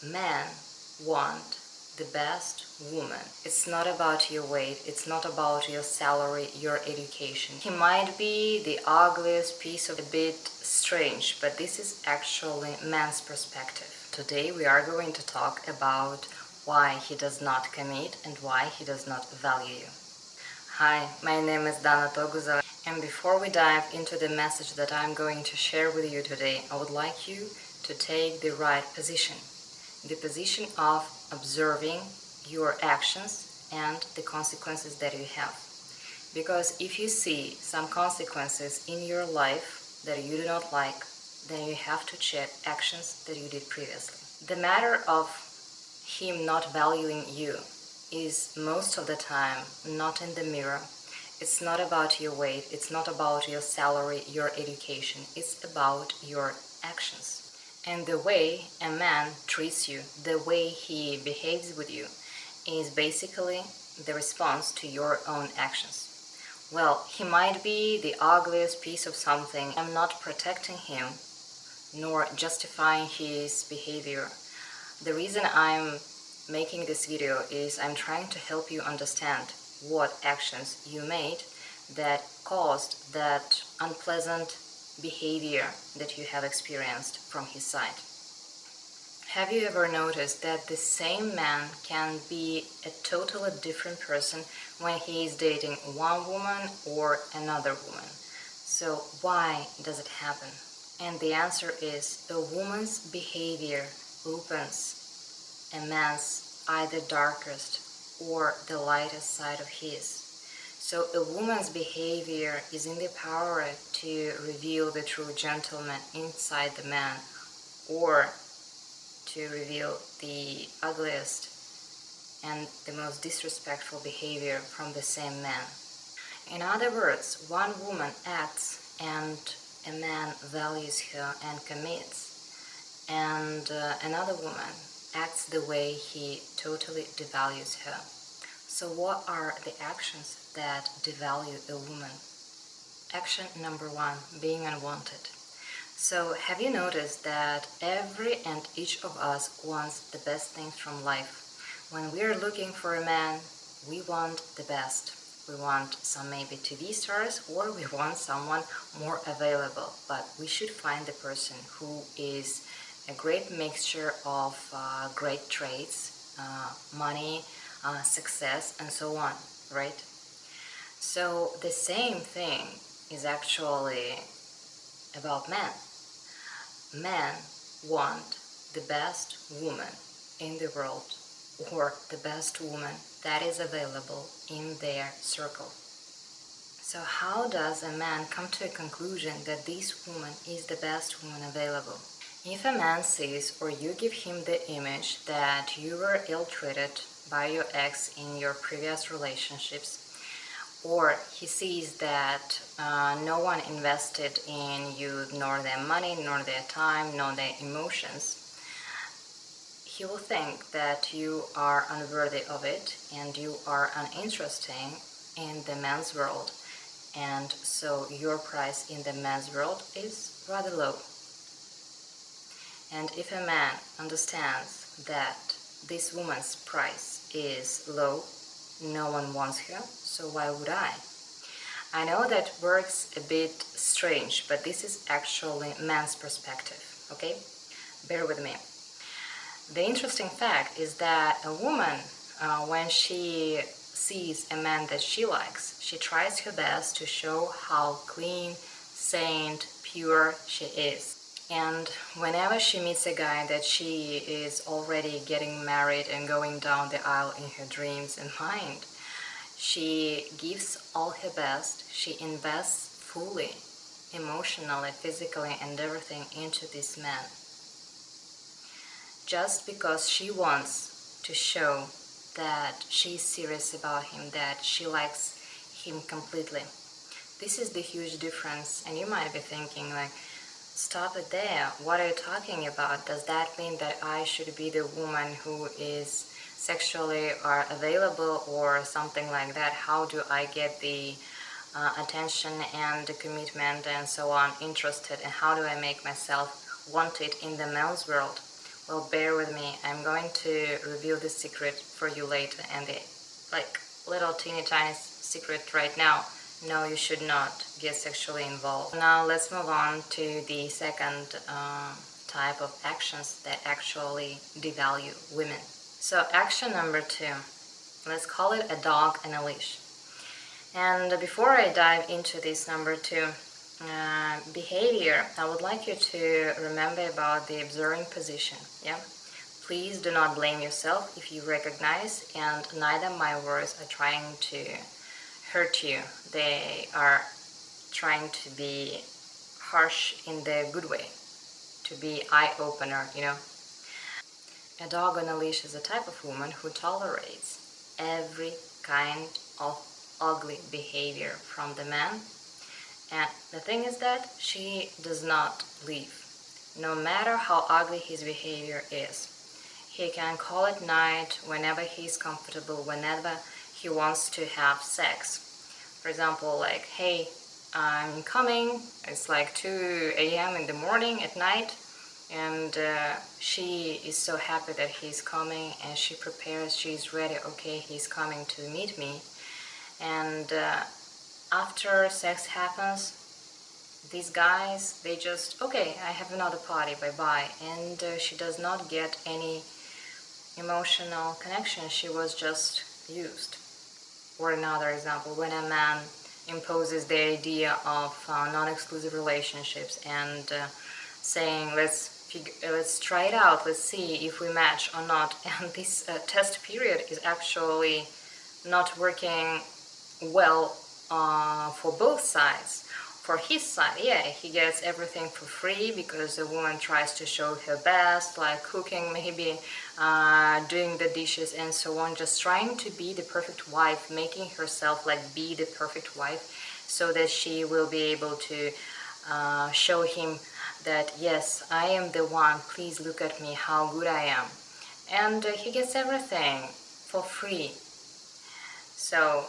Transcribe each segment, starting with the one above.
Men want the best woman. It's not about your weight, it's not about your salary, your education. He might be the ugliest piece of a bit strange, but this is actually man's perspective. Today we are going to talk about why he does not commit and why he does not value you. Hi, my name is Dana Toguzova, and before we dive into the message that I'm going to share with you today, I would like you to take the right position. The position of observing your actions and the consequences that you have. Because if you see some consequences in your life that you do not like, then you have to check actions that you did previously. The matter of him not valuing you is most of the time not in the mirror. It's not about your weight, it's not about your salary, your education, it's about your actions. And the way a man treats you, the way he behaves with you, is basically the response to your own actions. Well, he might be the ugliest piece of something. I'm not protecting him, nor justifying his behavior. The reason I'm making this video is I'm trying to help you understand what actions you made that caused that unpleasant behavior that you have experienced from his side. Have you ever noticed that the same man can be a totally different person when he is dating one woman or another woman? So why does it happen? And the answer is a woman's behavior opens a man's either darkest or the lightest side of his. So a woman's behavior is in the power to reveal the true gentleman inside the man, or to reveal the ugliest and the most disrespectful behavior from the same man. In other words, one woman acts and a man values her and commits, and another woman acts the way he totally devalues her. So what are the actions that devalue a woman? Action number one, being unwanted. So have you noticed that every and each of us wants the best things from life? When we are looking for a man, we want the best. We want some maybe TV stars, or we want someone more available. But we should find the person who is a great mixture of great traits, money, success, and so on, right? So the same thing is actually about men. Men want the best woman in the world, or the best woman that is available in their circle. So how does a man come to a conclusion that this woman is the best woman available? If a man sees, or you give him the image that you were ill-treated by your ex in your previous relationships, or he sees that no one invested in you, nor their money, nor their time, nor their emotions, he will think that you are unworthy of it and you are uninteresting in the man's world, and so your price in the man's world is rather low. And if a man understands that this woman's price is low, no one wants her, so why would I? I know that works a bit strange, but this is actually man's perspective, okay? Bear with me. The interesting fact is that a woman, when she sees a man that she likes, she tries her best to show how clean, saint, pure she is. And whenever she meets a guy that she is already getting married and going down the aisle in her dreams and mind, she gives all her best, she invests fully, emotionally, physically, and everything into this man. Just because she wants to show that she's serious about him, that she likes him completely. This is the huge difference, and you might be thinking like, stop it there, what are you talking about? Does that mean that I should be the woman who is sexually or available or something like that? How do I get the attention and the commitment and so on, interested, and how do I make myself wanted in the man's world? Well, bear with me. I'm going to reveal this secret for you later, and the little teeny tiny secret right now. No, you should not get sexually involved. Now let's move on to the second type of actions that actually devalue women. So action number 2, let's call it a dog and a leash. And before I dive into this number 2 behavior, I would like you to remember about the observing position. Yeah, please do not blame yourself if you recognize, and neither my words are trying to hurt you. They are trying to be harsh in the good way, to be eye-opener. A dog on a leash is a type of woman who tolerates every kind of ugly behavior from the man. And the thing is that she does not leave, no matter how ugly his behavior is. He can call at night whenever he's comfortable, whenever he wants to have sex. For example, like, hey, I'm coming, it's like 2 a.m. in the morning at night, and she is so happy that he's coming, and she prepares, she's ready, okay, he's coming to meet me. And after sex happens, these guys, they just, okay, I have another party, bye-bye. And she does not get any emotional connection, she was just used. Or another example, when a man imposes the idea of non-exclusive relationships and saying, let's try it out, let's see if we match or not, and this test period is actually not working well for both sides. For his side, yeah, he gets everything for free because the woman tries to show her best, like cooking, maybe doing the dishes and so on, just trying to be the perfect wife, making herself like be the perfect wife, so that she will be able to show him that, yes, I am the one, please look at me, how good I am. And he gets everything for free. So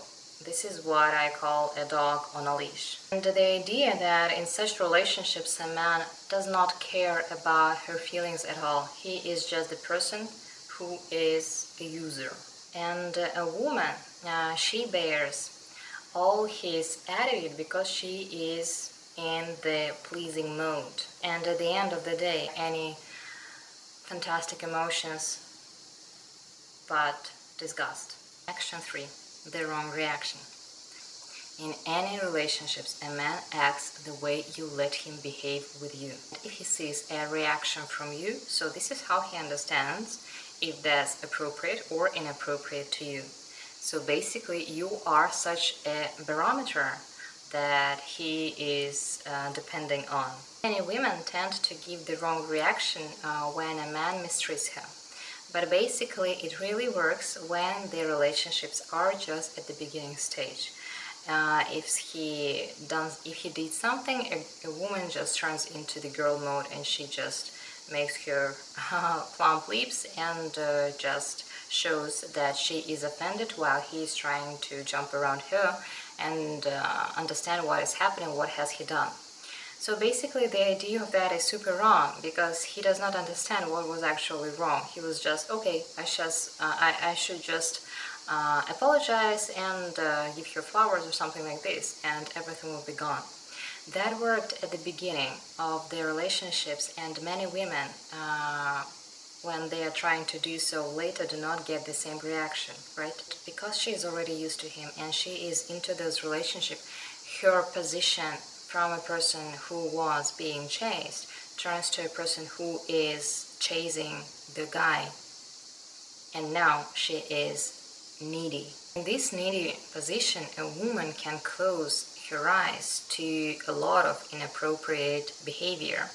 this is what I call a dog on a leash. And the idea that in such relationships a man does not care about her feelings at all. He is just the person who is a user. And a woman, she bears all his attitude because she is in the pleasing mode. And at the end of the day, any fantastic emotions but disgust. Action 3. The wrong reaction. In any relationships, a man acts the way you let him behave with you. If he sees a reaction from you, so this is how he understands if that's appropriate or inappropriate to you. So basically, you are such a barometer that he is depending on. Many women tend to give the wrong reaction when a man mistreats her. But basically, it really works when the relationships are just at the beginning stage. If he did something, a woman just turns into the girl mode and she just makes her plump lips and just shows that she is offended while he is trying to jump around her and understand what is happening, what has he done. So basically the idea of that is super wrong because he does not understand what was actually wrong. He was just, okay, I should just apologize and give her flowers or something like this, and everything will be gone. That worked at the beginning of their relationships, and many women, when they are trying to do so later, do not get the same reaction, right? Because she is already used to him and she is into this relationship, her position from a person who was being chased turns to a person who is chasing the guy, and now she is needy. In this needy position, a woman can close her eyes to a lot of inappropriate behavior.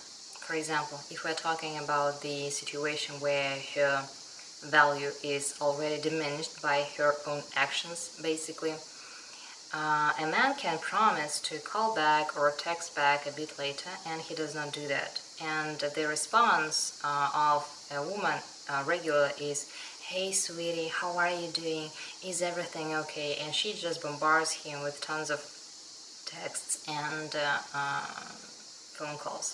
For example, if we're talking about the situation where her value is already diminished by her own actions, basically, a man can promise to call back or text back a bit later, and he does not do that. And the response of a woman regular is, hey sweetie, how are you doing? Is everything okay? And she just bombards him with tons of texts and phone calls.